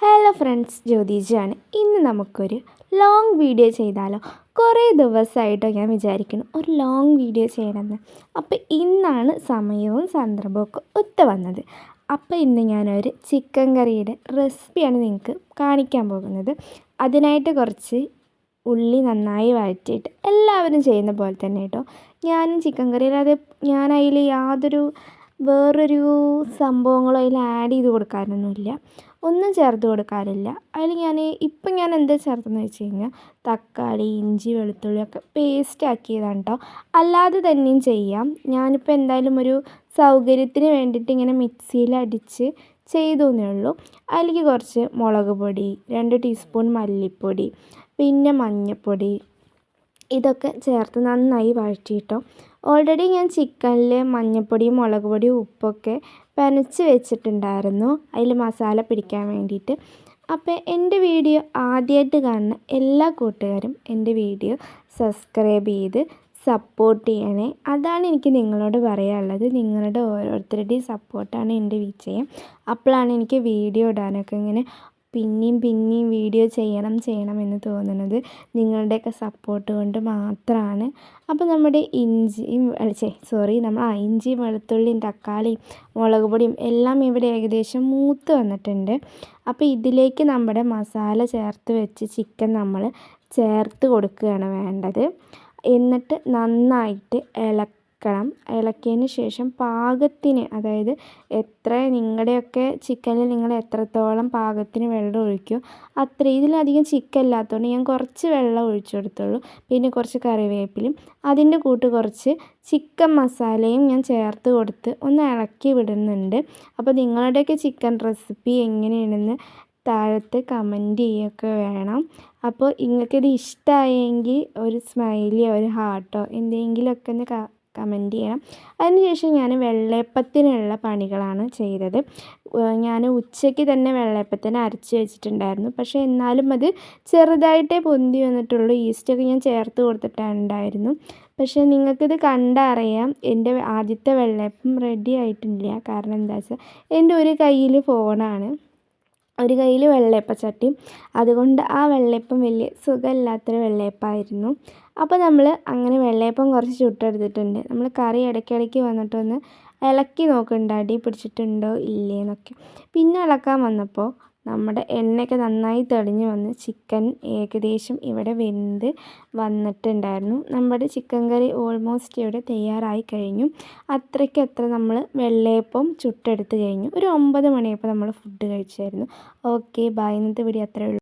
Hello friends, ജ്യോതിജിയാണ്. ഇന്ന് നമുക്കൊരു long video ചെയ്താലോ? കുറേ ദിവസമായിട്ടോ ഞാൻ വിചാരിക്കുന്നു ഒരു ലോങ് വീഡിയോ ചെയ്യണമെന്ന്. അപ്പോൾ ഇന്നാണ് സമയവും സന്ദർഭമൊക്കെ ഒത്തു വന്നത്. അപ്പോൾ ഇന്ന് ഞാനൊരു ചിക്കൻ കറിയുടെ റെസിപ്പിയാണ് നിങ്ങൾക്ക് കാണിക്കാൻ പോകുന്നത്. അതിനായിട്ട് കുറച്ച് ഉള്ളി നന്നായി വഴറ്റിയിട്ട് എല്ലാവരും ചെയ്യുന്ന പോലെ തന്നെ കേട്ടോ ഞാനും ചിക്കൻ കറി, അല്ലാതെ ഞാൻ അതിൽ യാതൊരു വേറൊരു സംഭവങ്ങളും അതിൽ ആഡ് ചെയ്ത് കൊടുക്കാനൊന്നുമില്ല, ഒന്നും ചേർത്ത് കൊടുക്കാറില്ല. അതിൽ ഞാൻ എന്താ ചേർത്തെന്ന് വെച്ച് കഴിഞ്ഞാൽ തക്കാളി, ഇഞ്ചി, വെളുത്തുള്ളിയൊക്കെ പേസ്റ്റ് ആക്കിയതാണ് കേട്ടോ. അല്ലാതെ തന്നെയും ചെയ്യാം. ഞാനിപ്പോൾ എന്തായാലും ഒരു സൗകര്യത്തിന് വേണ്ടിയിട്ട് ഇങ്ങനെ മിക്സിയിൽ അടിച്ച് ചെയ്തു എന്നേ ഉള്ളൂ. അതിലേക്ക് കുറച്ച് മുളക് പൊടി, 2 ടീസ്പൂൺ മല്ലിപ്പൊടി, പിന്നെ മഞ്ഞൾപ്പൊടി, ഇതൊക്കെ ചേർത്ത് നന്നായി വഴറ്റിയിട്ടോ. ഓൾറെഡി ഞാൻ ചിക്കനിൽ മഞ്ഞൾപ്പൊടിയും മുളക് പൊടിയും ഉപ്പൊക്കെ നനച്ച് വെച്ചിട്ടുണ്ടായിരുന്നു അതിൽ മസാല പിടിക്കാൻ വേണ്ടിയിട്ട്. അപ്പോൾ എൻ്റെ വീഡിയോ ആദ്യമായിട്ട് കാണുന്ന എല്ലാ കൂട്ടുകാരും എൻ്റെ വീഡിയോ സബ്സ്ക്രൈബ് ചെയ്ത് സപ്പോർട്ട് ചെയ്യണേ. അതാണ് എനിക്ക് നിങ്ങളോട് പറയാനുള്ളത്. നിങ്ങളുടെ ഓരോരുത്തരുടെയും സപ്പോർട്ടാണ് എൻ്റെ വിജയം. അപ്പോഴാണ് എനിക്ക് വീഡിയോ ഇടാനൊക്കെ ഇങ്ങനെ പിന്നെയും വീഡിയോ ചെയ്യണം എന്ന് തോന്നുന്നത്. നിങ്ങളുടെയൊക്കെ സപ്പോർട്ട് കൊണ്ട് മാത്രമാണ്. അപ്പോൾ നമ്മുടെ ഇഞ്ചിയും വെളുത്തുള്ളിയും തക്കാളിയും മുളക് പൊടിയും എല്ലാം ഇവിടെ ഏകദേശം മൂത്ത് വന്നിട്ടുണ്ട്. അപ്പോൾ ഇതിലേക്ക് നമ്മുടെ മസാല ചേർത്ത് വെച്ച് ചിക്കൻ നമ്മൾ ചേർത്ത് കൊടുക്കുകയാണ് വേണ്ടത്. എന്നിട്ട് നന്നായിട്ട് ഇളക്കിയതിന് ശേഷം പാകത്തിന്, അതായത് നിങ്ങളുടെയൊക്കെ ചിക്കനിൽ നിങ്ങൾ എത്രത്തോളം പാകത്തിന് വെള്ളം ഒഴിക്കും അത്ര. ഇതിലധികം ചിക്കൻ ഇല്ലാത്തതുകൊണ്ട് ഞാൻ കുറച്ച് വെള്ളം ഒഴിച്ചു കൊടുത്തുള്ളൂ. പിന്നെ കുറച്ച് കറിവേപ്പിലയും അതിൻ്റെ കൂട്ട് കുറച്ച് ചിക്കൻ മസാലയും ഞാൻ ചേർത്ത് കൊടുത്ത് ഒന്ന് ഇളക്കി വിടുന്നുണ്ട്. അപ്പോൾ നിങ്ങളുടെയൊക്കെ ചിക്കൻ റെസിപ്പി എങ്ങനെയാണെന്ന് താഴത്ത് കമൻറ്റ് ചെയ്യുകയൊക്കെ വേണം. അപ്പോൾ നിങ്ങൾക്കിത് ഇഷ്ടമായെങ്കിൽ ഒരു സ്മൈലിയോ ഒരു ഹാർട്ടോ എന്തെങ്കിലുമൊക്കെ ഒന്ന് കമൻറ്റ് ചെയ്യണം. അതിനുശേഷം ഞാൻ വെള്ളയപ്പത്തിനുള്ള പണികളാണ് ചെയ്തത്. ഞാൻ ഉച്ചയ്ക്ക് തന്നെ വെള്ളയപ്പത്തിന് അരച്ച് വെച്ചിട്ടുണ്ടായിരുന്നു. പക്ഷേ എന്നാലും അത് ചെറുതായിട്ടേ പൊന്തി വന്നിട്ടുള്ളൂ. ഈസ്റ്റൊക്കെ ഞാൻ ചേർത്ത് കൊടുത്തിട്ടുണ്ടായിരുന്നു. പക്ഷേ നിങ്ങൾക്കിത് കണ്ടറിയാം എൻ്റെ ആദ്യത്തെ വെള്ളയപ്പം റെഡി ആയിട്ടില്ല. കാരണം എന്താ വെച്ചാൽ എൻ്റെ ഒരു കയ്യിൽ ഫോണാണ്, ഒരു കയ്യിൽ വെള്ളയപ്പച്ചട്ടിയും. അതുകൊണ്ട് ആ വെള്ളയപ്പം വലിയ സുഖമില്ലാത്തൊരു വെള്ളയപ്പമായിരുന്നു. അപ്പോൾ നമ്മൾ അങ്ങനെ വെള്ളയപ്പം കുറച്ച് ചുട്ടെടുത്തിട്ടുണ്ട്. നമ്മൾ കറി ഇടയ്ക്കിടയ്ക്ക് വന്നിട്ടൊന്ന് ഇളക്കി നോക്കുന്നുണ്ട് അടി പിടിച്ചിട്ടുണ്ടോ ഇല്ലേ എന്നൊക്കെ. പിന്നെ ഇളക്കാൻ വന്നപ്പോൾ നമ്മുടെ എണ്ണയൊക്കെ നന്നായി തെളിഞ്ഞ് വന്ന് ചിക്കൻ ഏകദേശം ഇവിടെ വെന്ത് വന്നിട്ടുണ്ടായിരുന്നു. നമ്മുടെ ചിക്കൻ കറി ഓൾമോസ്റ്റ് ഇവിടെ തയ്യാറായി കഴിഞ്ഞു. അത്ര നമ്മൾ വെള്ളയപ്പം ചുട്ടെടുത്ത് കഴിഞ്ഞു. ഒരു 9 മണിയായപ്പോൾ നമ്മൾ ഫുഡ് കഴിച്ചായിരുന്നു. Okay, by. ഇന്നത്തെ വീഡിയോ അത്രയേ ഉള്ളൂ.